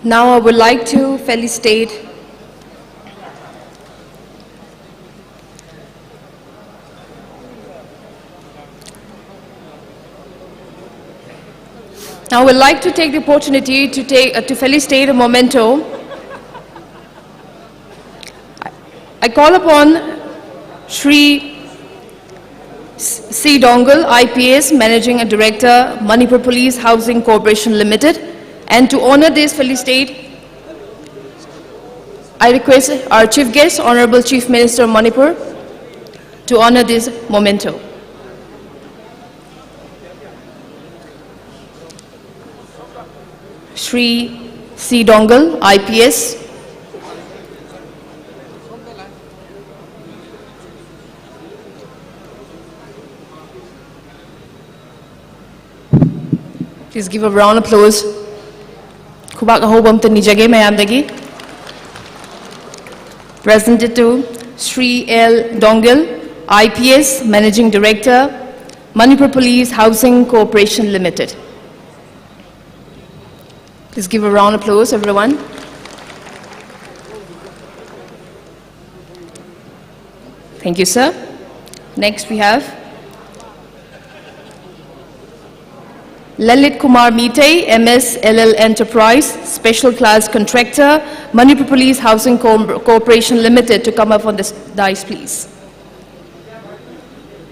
Now I would like to felicitate take the opportunity to felicitate a memento. I call upon Shri C. Dongal, IPS, Managing Director, Manipur Police Housing Corporation Limited. And to honor this felicitate, I request our Chief Guest, Honorable Chief Minister of Manipur, to honor this memento. Shri C. Dongal, IPS. Please give a round of applause. Presented to Shri L. Dongal, IPS, Managing Director, Manipur Police Housing Corporation Limited. Please give a round of applause, everyone. Thank you, sir. Next we have Lalit Kumar Meete, MS LL Enterprise, Special Class Contractor, Manipur Police Housing Corporation Limited, to come up on this dais, please.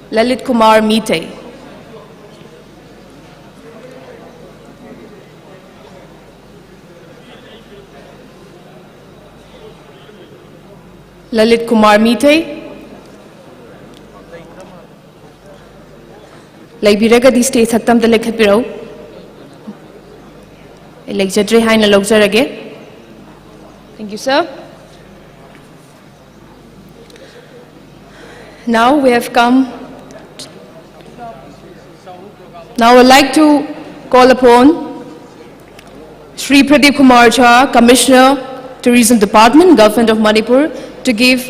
Lalit Kumar Meete. Lalit Kumar Meete. Laibiraga di state haktam da lekhat pirau. Lecture haina logjarage. Thank you, sir. Now we have come. Now I would like to call upon Shri Pradeep Kumar Jha, Commissioner, Tourism Department, Government of Manipur, to give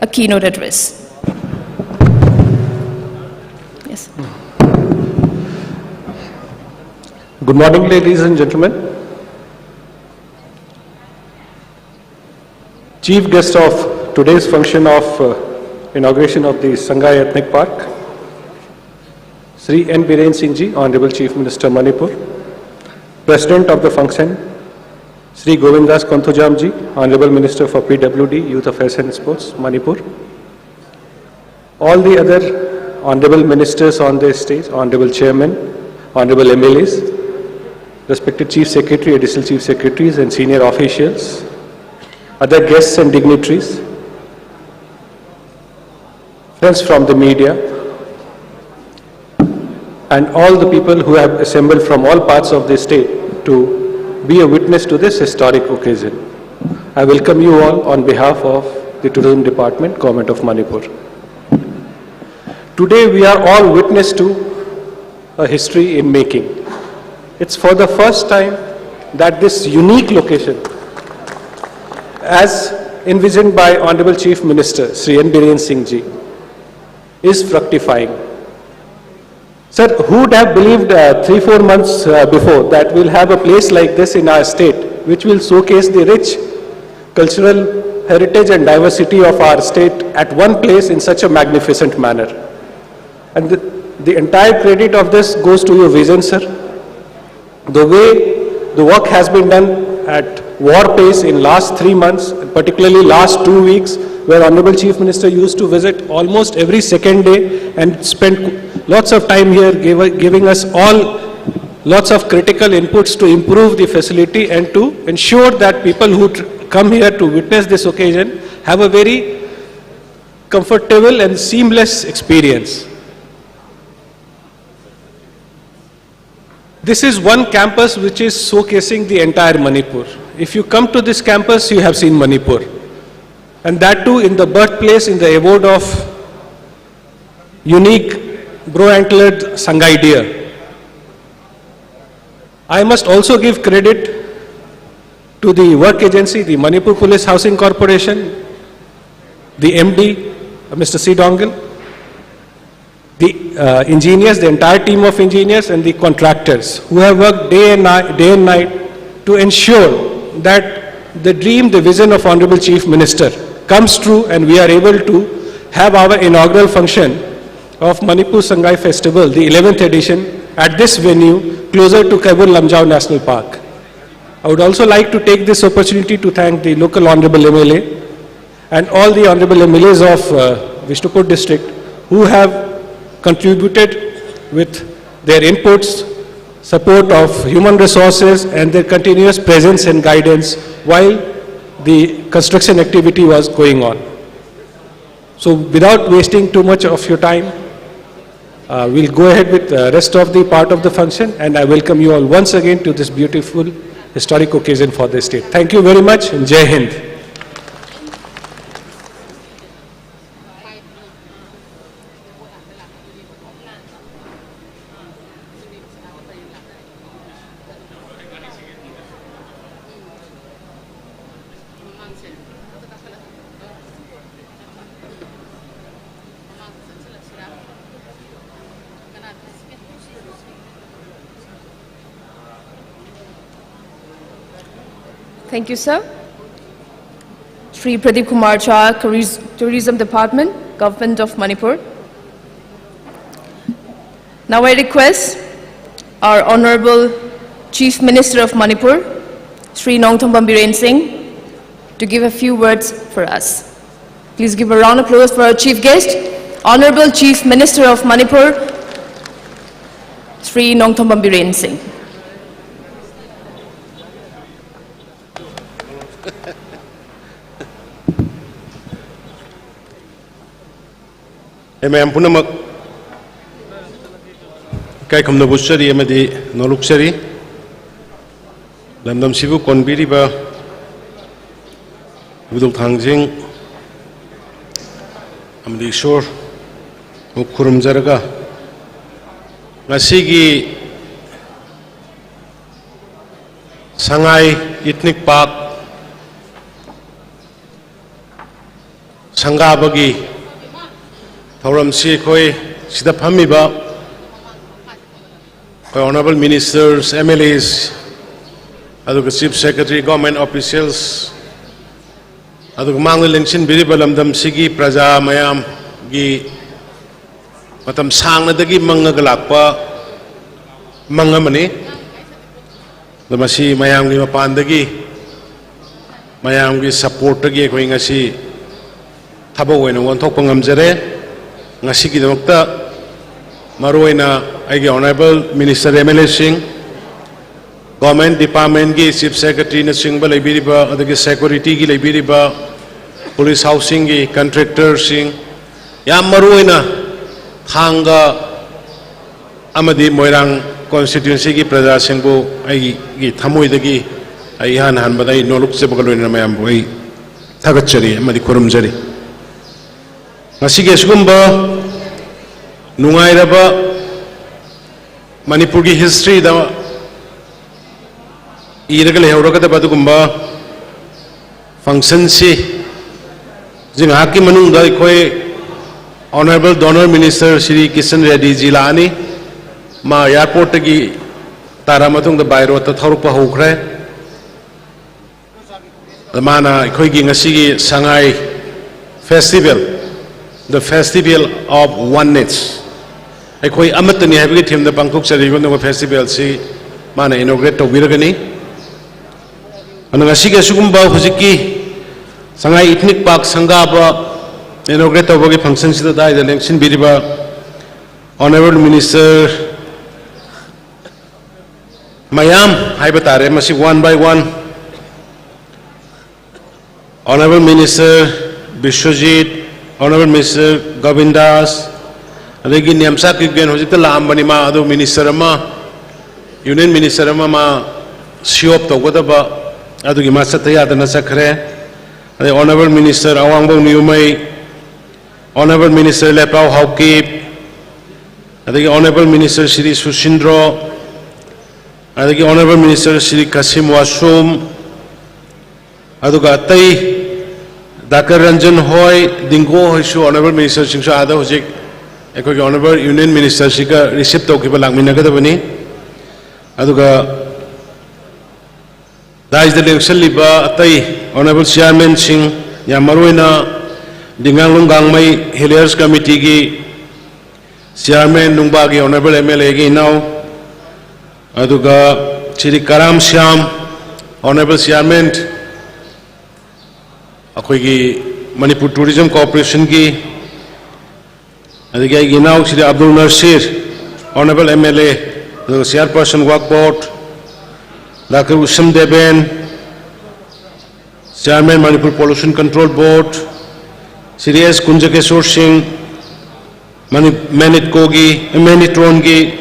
a keynote address. Yes. Good morning, ladies and gentlemen. Chief guest of today's function of inauguration of the Sangai Ethnic Park, Sri N. Biren Singh Ji, Honorable Chief Minister Manipur, President of the function, Sri Govindas Konthujam Ji, Honorable Minister for PWD, Youth Affairs and Sports, Manipur, all the other Honorable Ministers on the stage, Honorable Chairman, Honorable MLAs, respected Chief Secretary, Additional Chief Secretaries and senior officials, other guests and dignitaries, friends from the media, and all the people who have assembled from all parts of the state to be a witness to this historic occasion. I welcome you all on behalf of the Tourism Department, Government of Manipur. Today we are all witness to a history in making. It's for the first time that this unique location, as envisioned by Honorable Chief Minister Sri N. Biren Singh Ji, is fructifying. Sir, who would have believed 3-4 months before that we'll have a place like this in our state, which will showcase the rich cultural heritage and diversity of our state at one place in such a magnificent manner. And the entire credit of this goes to your vision, sir. The way the work has been done at war pace in last 3 months, particularly last 2 weeks, where Honorable Chief Minister used to visit almost every second day and spend lots of time here giving us all lots of critical inputs to improve the facility and to ensure that people who come here to witness this occasion have a very comfortable and seamless experience. This is one campus which is showcasing the entire Manipur. If you come to this campus, you have seen Manipur. And that too in the birthplace, in the abode of unique bro-antlered Sangai deer. I must also give credit to the work agency, the Manipur Police Housing Corporation, the MD, Mr. C. Dongle, the engineers, the entire team of engineers and the contractors who have worked day and night to ensure that the dream, the vision of Honorable Chief Minister comes true and we are able to have our inaugural function of Manipur Sangai Festival, the 11th edition, at this venue closer to Kaibul Lamjao National Park. I would also like to take this opportunity to thank the local Honorable MLA and all the Honorable MLAs of Vishnupur district who have contributed with their inputs, support of human resources and their continuous presence and guidance while the construction activity was going on. So without wasting too much of your time, we'll go ahead with the rest of the part of the function, and I welcome you all once again to this beautiful historic occasion for the state. Thank you very much and Jai Hind. Thank you, sir. Shri Pradeep Kumar Cha, Tourism Department, Government of Manipur. Now I request our Honorable Chief Minister of Manipur, Shri Nongthombam Biren Singh, to give a few words for us. Please give a round of applause for our chief guest, Honorable Chief Minister of Manipur, Shri Nongthombam Biren Singh. Punamak Kai Kamna Bushari Amadi Noluksari Lamdam Sibu Konbiriba Vidul Tangjing Amadi Shor Mukurum Zaraga Nasigi Sangai Ethnic Park Sangabagi Thoramsi Koi Sidapamiba Honorable Ministers, MLAs, Chief Secretary, Government Officials, Mangal Linchin Biribalamdam Sigi Praja Mayam Gi matam sangnadagi mangaga lakpa mangamani damasi mayamgi mapandagi mayamgi support tagi koi ngasi thabo oina wonthokpa ngamjare ngasi ki damakta maroina aigi honorable minister MLA sing government department gi chief secretary na singba leibiriba adagi security gi leibiriba police housing gi contractor sing yam maroina thanga amadi moirang constituency gi praja singbu ai gi thamoi dagi ai han han badai noluk se bagaloina mayam boi thagachari amadi khurumjari ngasi ge sugumba nungairaba manipur gi history da iraga lehuraga badugumba function si jinga ki manung da koi honorable donor minister Shri Kishan Reddy ji lani ma airport gi tara matung da bairo ta thorukpa hokre mana koi gi ngasi gi Sangai festival the festival of oneness ai koi amatani habi thim da bangkok chari go festival si mana inaugurate to biragani ngasi ge sugumba hujiki Sangai ethnic park sangaba inaugurate to function sida dai da election biriba honorable minister mayam haibatare masi one by one honorable minister Bishwajit honorable minister Govindas adagi niamsa ki gen hojikta lambani ma adu minister ama union minister ama ma siop to godaba adugi masata yadana sakhre ade honorable minister awangbo niumai honorable minister lepau haukip adagi honorable minister Shri Sushindro adagi honorable minister Shri Kasim Wasum aduga atai Dr. Ranjan Hoy Dingo Hoishu honorable minister singsu ada hojik ekoi honorable union minister sika receive to kiba langmina gadabani aduga Dais the election liba atai honorable chairman sing yamaroina dinganglung gangmai heliers committee gi chairman nungba gi honorable MLA gi now aduga Shri Karam Shyam honorable chairman akoi gi Manipur tourism corporation gi adigi gi now Shri Abdul Nasir honorable MLA the chairperson work board Dr. Usam Deben, Chairman Manipur Pollution Control Board, Shri S. Kunjakeshwar Singh, Manitrongi,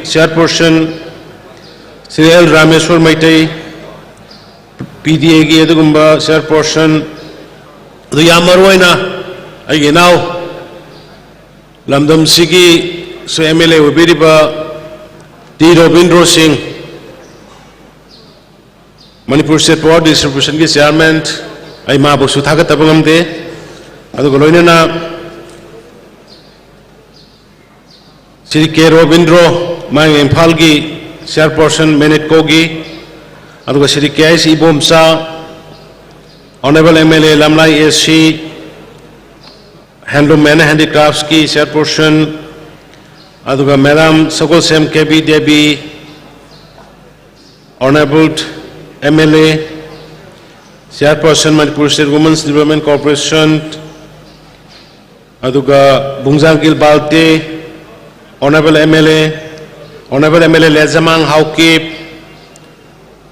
Chairperson, Shri L. Rameshwar Maitai, PDA gi Edugumba, Chairperson, the Yamaroina, Aginau, Lamdam Sigi, so MLA Ubiriba, D. Robindro Singh, Manipur State Power Distribution ki chairman ai ma bu su thaga tabangam de adu goloina na Shri K Robindro mai Imphal gi chairperson Manitko gi adu Shri K S Ibomsa honorable MLA Lamlai SC Handloom Man Handicrafts ki chairperson adu Madam Sagol Sem KB Devi honorable MLA, Chairperson Manipur State Women's Development Corporation, aduga Bungzangil Balte, Honorable MLA Lezamang Haukip,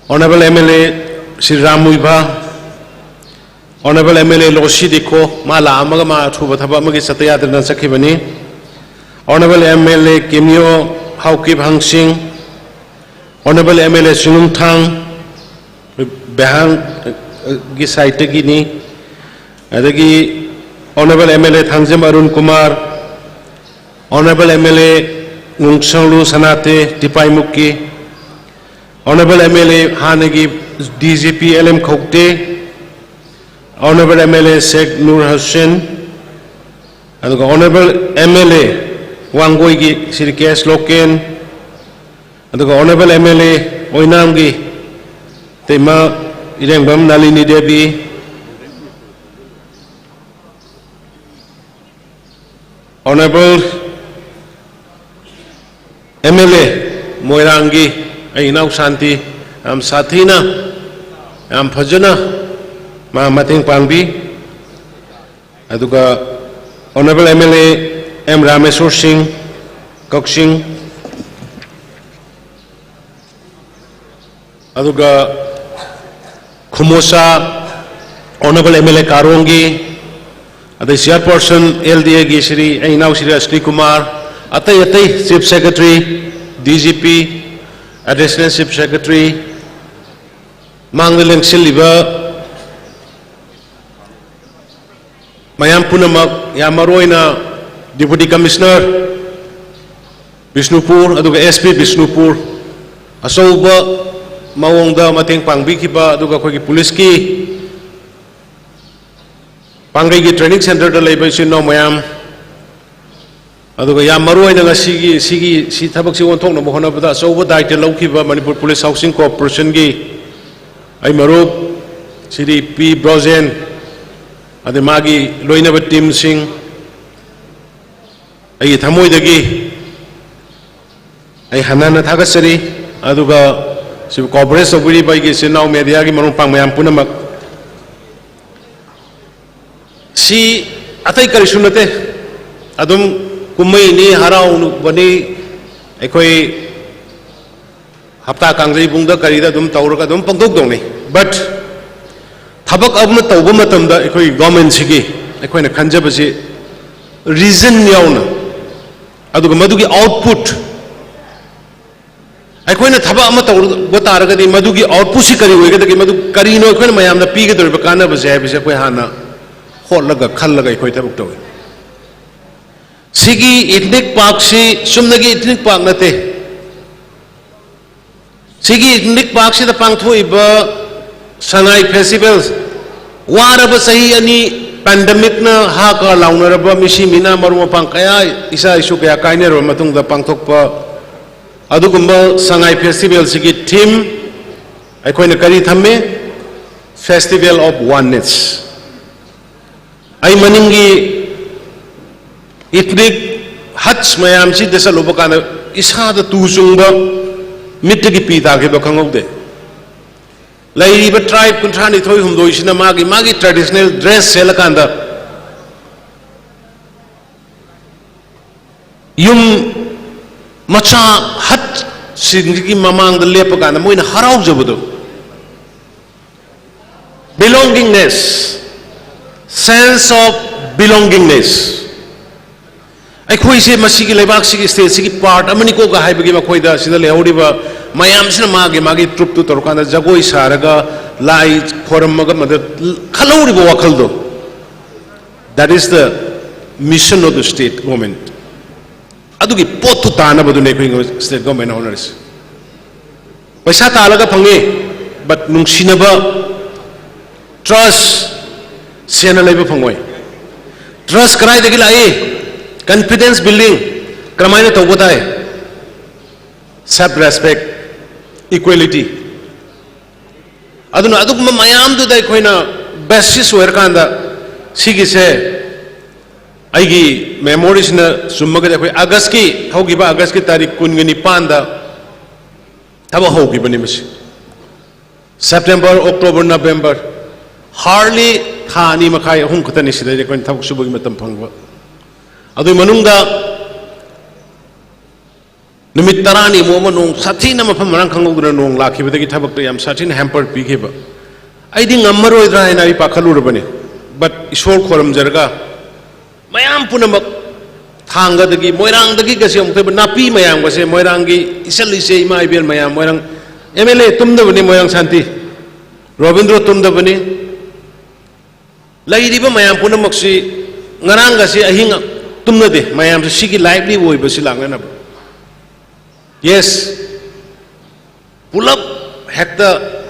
Honorable MLA Shri Ramuiba, Honorable MLA Loshi Diko, Mala Amagama Tubataba Magi Satya Sakibani, Honorable MLA Kimyo Haukip Hangsing, Honorable MLA Sunung Thang, Behang Gisaita Gini, Adagi Honorable MLA Thangzim Arun Kumar, Honorable MLA Nungsanglu Sanate Tipai Mukki, Honorable MLA Hanagi DGP LM Khokte, Honorable MLA Sheikh Nur Hussain, and Honorable MLA Wangoigi Shri K.S. Loken, and Honorable MLA Oinamgi Tema Irengbam Nalini Devi, Honorable MLA Moirangi Inau Shanti Sathina Fajana Mating Pangbi Aduga Honorable MLA M. Rameswar Singh Koksing Aduga Khumosa Honorable MLA Karongi the chairperson LDA Gishri Ainau Shri Ashli Kumar Atay Chief Secretary DGP Additional Chief Secretary Mangdalang Siliba Mayam Punamak Yamaroina Deputy Commissioner Bishnupur Aduga SP Bishnupur Asauba Mawongda Mating Pangbikiba Aduga Kogi Police Ki Pangai Training Center da Labor no Mayam Aduga Yamaroina Sigi Tabaki on Tong Mohana so over died the Lokiba Manipur Police Housing Corporation Gi Aymaru City P. Brozen Ademagi Loinaba Tim Singh Ay Tamoy the Gi Ay Hanana Tagasari Aduga Sib Corporate of Willy by Gisino Mediagi Marumpang Mayam Punamak Si Atai Karishunate Adum Kumaini Harau Bani Ekoi Hapta Kangi Bunda Karida Dum Tauraka Dum Pangdoni. But Tabak Abma Taubumatam the Ekoi government Sigi, Equina Kanjabasi reason Yauna Adumadugi output. Equina Tabama Botaraga, the Madugi outpusikari, we get the Madu Karino, Equinayam, the Piga, the Bacana, Bazabi, Holaga, Kalaga, Equatabuk. Sigi ethnic park, si Sumnagi ethnic park nate. Sigi ethnic park, si the Pangthuiba Sangai festivals. Waraba Sahi any pandemic na Haka Launaraba Mishimina Maruma Pankaya, Isa Isukaya Kainer, Matung the Pangtokpa Adugumba Sangai festival, Sigi team, Equina Karitame, Festival of Oneness. I maningi ethnic huts mayamsi desa lobakana isha the tusungba mitagi pita ke bakangok de lai ba tribe kunthani thoi humdo isina magi traditional dress selakanda yum macha hut singi mamang de lepakana moina harau jabudo belongingness sense of belongingness. I quite say Masiki Lebaxi state, Siki part, Amaniko Haibagi Makoida, Sida Leodiva, Mayam Sinamagi, Magi Trup to Torkana, Zagoi Saraga, Light, Koramaga, Kaloribo Wakaldo. That is the mission of the state government. Adugi Potutana Baduneko state government honors. Paisata Alaga Pange, but Nungsinaba trust. Siena Leba Pangway. Trust Krai de Gila, confidence building, Kramina Togotai, self respect, equality. Aduna Adukma Mayam to the Quina Basis Werkanda, Sigi say, Aigi, memories in a Sumaga, Agaski, Hogiba Agaski Tari Kungani Panda, Tabahogi Banimis. September, October, November. Hardly Hani Makai Hunkatanis, they can talk Subuki Matampanga. Adu Manunga Numitarani, Momanung, Satina Mapamankangu, Laki with the Tabakam, Satin hampered Pikiba. I think Amaro and I Pakalurabani, but Ishwar Koram Jerga. Mayam Punamak Tanga the Moirang the Gigas, but Napi Mayam was a Moirangi, Isali say my beer Mayam, Moirang, MLA Tumdavani Moyang Santi, Robindro Tumdavani. Lady Mayam Punamoxi, Naranga say a hinga, Tumnade, Mayam the Shiki lively boy, Basilang. Yes, pull up Hector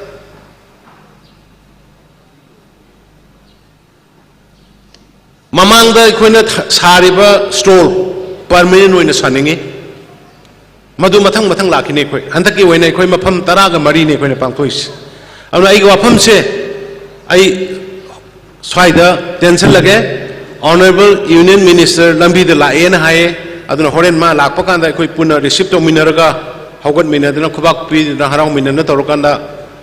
Mamanga Quinat Sariba store, permanent in the Saningi Madu Matang Matang Lakine, Hantaki when I call Mapam Taraga Marine when a Pantois. And I go upon say, I Swida, Tensil Lage, Honorable Union Minister Lambi de la Haye, aduna horen ma lakpa kanda koi puna receive to minaraga haugat minadana khubak pi na harang minana torokanda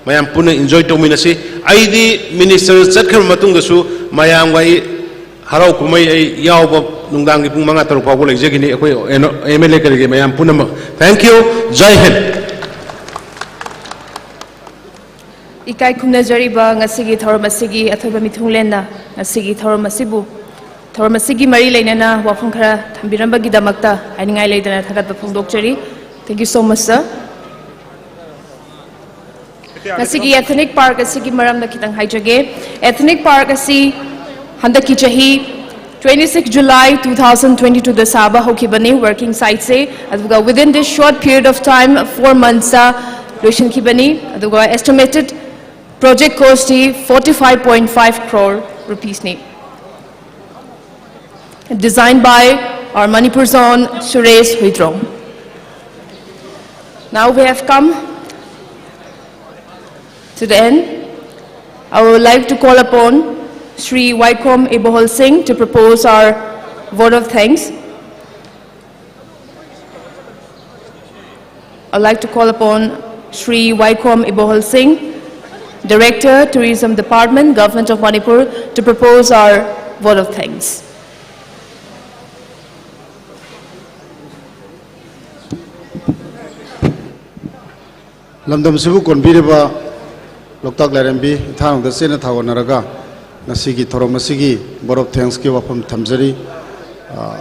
mayam puna enjoy to minasi aidi minister chatkhar matung da su mayam wai harau kumai ai yawba nungdang gi pung manga torok pabu legjegini koi MLA kare mayam puna thank you jai hind Ikai khumnajariba ngasigi thoram asigi athoiba mithunglenna ngasigi thoram asibu thoram asigi mari leinana wafum khara thambiramba gidamakta ainingai leidana thagatba phongdokchari. Thank you so much, sir. Ngasigi ethnic park asigi maramda kitang haijage. Ethnic park asi handaki chahi 26 July 2022 da saba hokibani working site se aduga within this short period of time 4 months lotion kibani aduga estimated project cost 45.5 crore rupees ne. Designed by our Manipur zone Suresh Huidrong. Now we have come to the end. I would like to call upon Sri Waikom Ibohol Singh to propose our vote of thanks. I'd like to call upon Sri Waikom Ibohol Singh, Director, Tourism Department, Government of Manipur, to propose our vote of thanks. Lamdam Sibu Konbiriba Loktak Larambi, Tang the Senate Hawanaraga, Nasigi Toromasigi, Board of Thanks give up from Tamzari,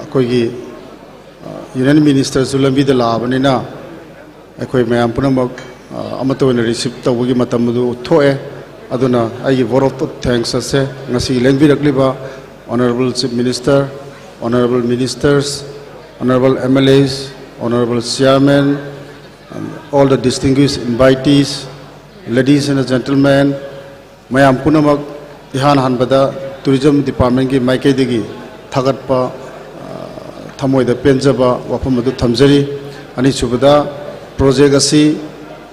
Kogi, Union Minister Zulambi de la Abanina, Ekoi Mayampunamok, Amato and receipt of Wigi Matamudu, Toe, Aduna, I vote of thanks, Nasi Lengbi Kliba, Honorable Chief Minister, Honorable Ministers, Honorable MLAs, Honorable Chairman, and all the distinguished invitees, ladies and gentlemen, Mayam Punamak, Ihan Hanbada, Tourism Department, Maike Digi, Tagatpa, Tamoy the Penjaba, Wapamadu Tamzari, Anisubada, Project Asi,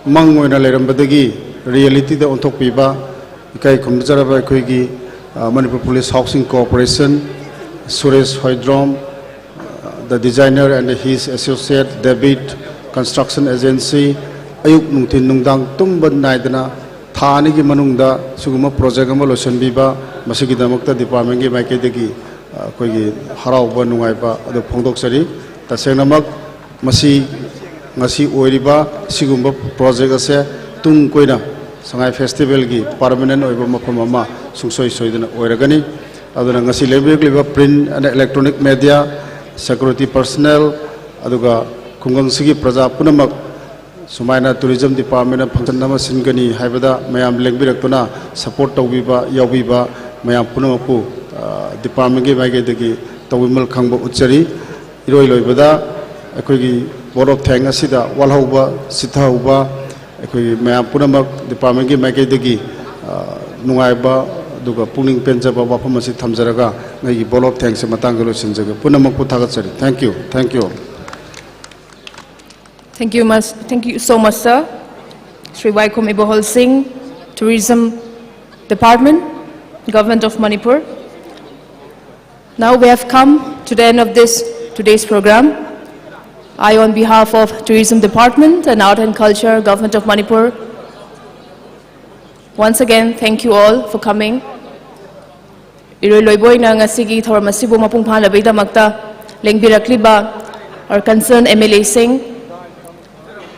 Mangoina Lerambadagi, Reality the Ontopiba, Ikai Kumjaraba Koigi, Manipur Police Housing Corporation, Suresh Huidrong, the designer and his associate, David Construction Agency, Ayuk Nungtin Nungdang, Tumban Naidana, Thani Manungda, Suguma Project Amalosan Biba, Masigi Damakta Department, Makedegi, Kogi, Harauba Nungaiba, the Pongdoksari, Tasenamak, Masi Oiriba, Sigumba Project Ase, Tung Koina, Sangai Festival Gi, Permanent Oibama, Sungsoi Soidan Oiragani, Adangasi Level, print and electronic media, security personnel, Aduga. Kungang Sigi Praja Punamak Sumaina Tourism Department of Pantanama Singani Haibada Mayam Lengbiratuna support Tawiba Yawiba Mayam Punamapu Department Magedegi Tawimal Kangbo Uchari Iroi Loibada Equigi Board of Tangasida Walhauba Sitauba Equi Mayam Punamak Department Magedegi Nuaiba Duga Puning Penjaba Wapamasi Tamzaraga Nagi Board of Tanks Matangalo Sinjaga Punamaku Tagatsari. Thank you. Thank you. Thank you so much, sir. Sri Waikom Ibohol Singh, Tourism Department, Government of Manipur. Now we have come to the end of today's program. I, on behalf of Tourism Department and Art and Culture, Government of Manipur, once again thank you all for coming. Iroi loiboi na ngasigi thoramasibu mapungphan labida makta lengbirakliba our concerned MLA Singh,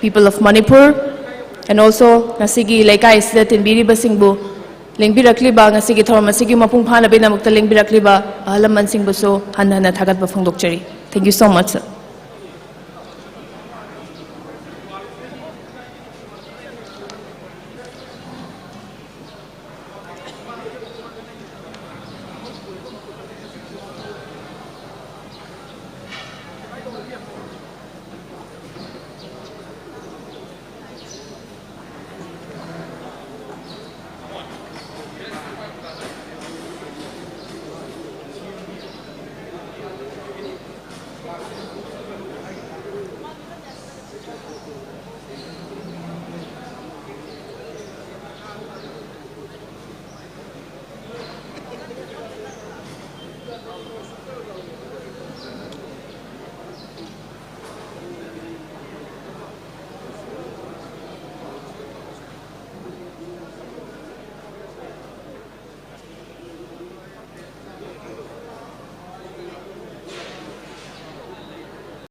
people of Manipur, and also Nasigi Laikai Sida Tinbiriba Singbu, Lingbirakliba, Nasigi Thoramasigi Mapungpana Binamukta Lingbirakliba, Ahalaman Singbuso, Hanana Tagat Bafungdokchari. Thank you so much, sir.